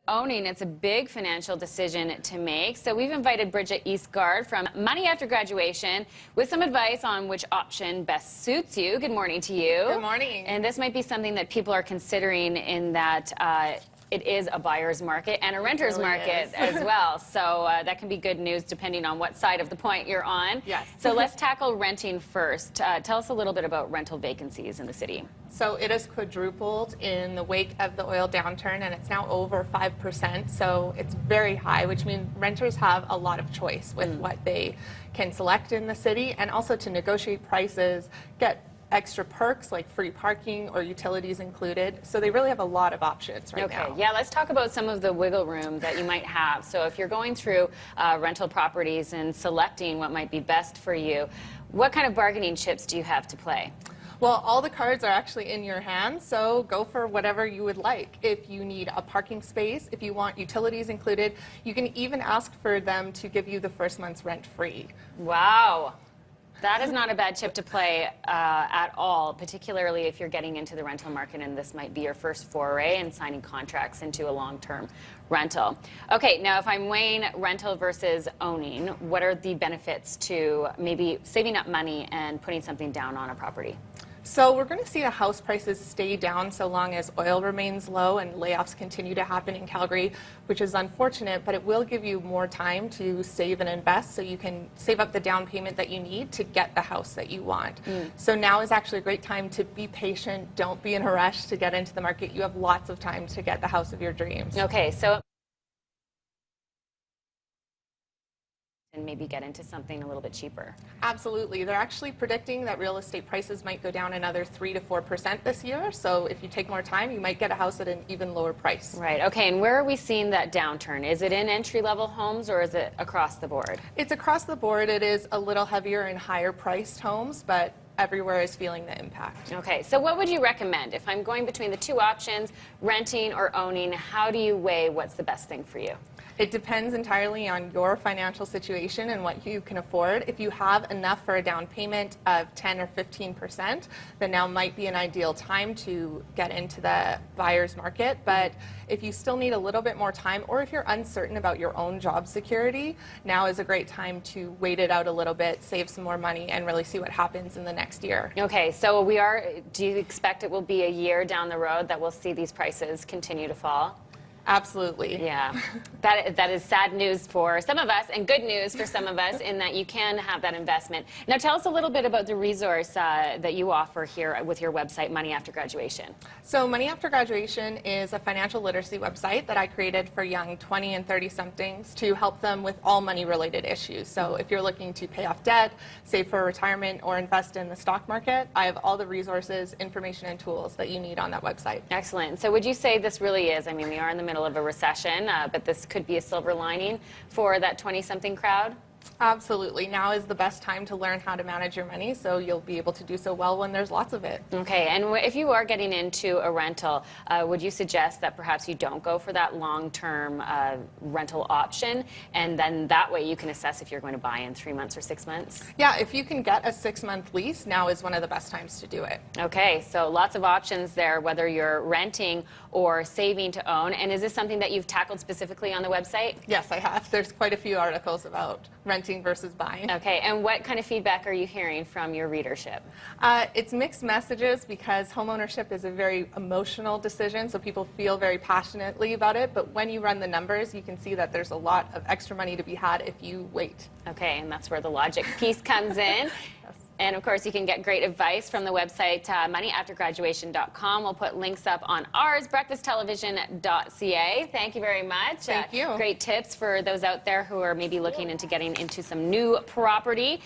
owning, it's a big financial decision to make. So we've invited Bridget Eastgaard from Money After Graduation with some advice on which option best suits you. Good morning to you. Good morning. And this might be something that people are considering in that it is a buyer's market and a renter's market as well. So that can be good news depending on what side of the point you're on. Yes. So let's tackle renting first. Tell us a little bit about rental vacancies in the city. So it has quadrupled in the wake of the oil downturn, and it's now over 5%. So it's very high, which means renters have a lot of choice with what they can select in the city, and also to negotiate prices, get extra perks like free parking or utilities included. So they really have a lot of options right now. Yeah, let's talk about some of the wiggle room that you might have. So if you're going through rental properties and selecting what might be best for you, what kind of bargaining chips do you have to play? Well, all the cards are actually in your hands, so go for whatever you would like. If you need a parking space, if you want utilities included, you can even ask for them to give you the first month's rent free. Wow. That is not a bad chip to play at all, particularly if you're getting into the rental market and this might be your first foray in signing contracts into a long-term rental. Okay, now if I'm weighing rental versus owning, what are the benefits to maybe saving up money and putting something down on a property? So we're going to see the house prices stay down so long as oil remains low and layoffs continue to happen in Calgary, which is unfortunate, but it will give you more time to save and invest so you can save up the down payment that you need to get the house that you want. So now is actually a great time to be patient. Don't be in a rush to get into the market. You have lots of time to get the house of your dreams. Okay, so and maybe get into something a little bit cheaper. Absolutely. They're actually predicting that real estate prices might go down another 3 to 4% this year. So if you take more time, you might get a house at an even lower price. Right. Okay. And where are we seeing that downturn? Is it in entry-level homes or is it across the board? It's across the board. It is a little heavier in higher priced homes, but everywhere is feeling the impact. Okay, so what would you recommend? If I'm going between the two options, renting or owning, how do you weigh what's the best thing for you? It depends entirely on your financial situation and what you can afford. If you have enough for a down payment of 10 or 15%, then now might be an ideal time to get into the buyer's market. But if you still need a little bit more time, or if you're uncertain about your own job security, now is a great time to wait it out a little bit, save some more money, and really see what happens in the next year. Okay, so do you expect it will be a year down the road that we'll see these prices continue to fall? Absolutely. Yeah, that is sad news for some of us and good news for some of us in that you can have that investment. Now tell us a little bit about the resource that you offer here with your website, Money After Graduation. So Money After Graduation is a financial literacy website that I created for young 20 and 30-somethings to help them with all money-related issues. So if you're looking to pay off debt, save for retirement, or invest in the stock market, I have all the resources, information, and tools that you need on that website. Excellent. So would you say this really is, I mean, we are in the middle of a recession, but this could be a silver lining for that 20-something crowd? Absolutely. Now is the best time to learn how to manage your money, so you'll be able to do so well when there's lots of it. Okay, and if you are getting into a rental, would you suggest that perhaps you don't go for that long-term rental option, and then that way you can assess if you're going to buy in 3 months or 6 months? Yeah, if you can get a 6-month lease, now is one of the best times to do it. Okay, so lots of options there, whether you're renting or saving to own. And is this something that you've tackled specifically on the website? Yes, I have. There's quite a few articles about renting versus buying. Okay, and what kind of feedback are you hearing from your readership? It's mixed messages because homeownership is a very emotional decision, so people feel very passionately about it, but when you run the numbers, you can see that there's a lot of extra money to be had if you wait. Okay, and that's where the logic piece comes in. Yes. And of course, you can get great advice from the website moneyaftergraduation.com. We'll put links up on ours, breakfasttelevision.ca. Thank you very much. Thank you. Great tips for those out there who are maybe looking into getting into some new property.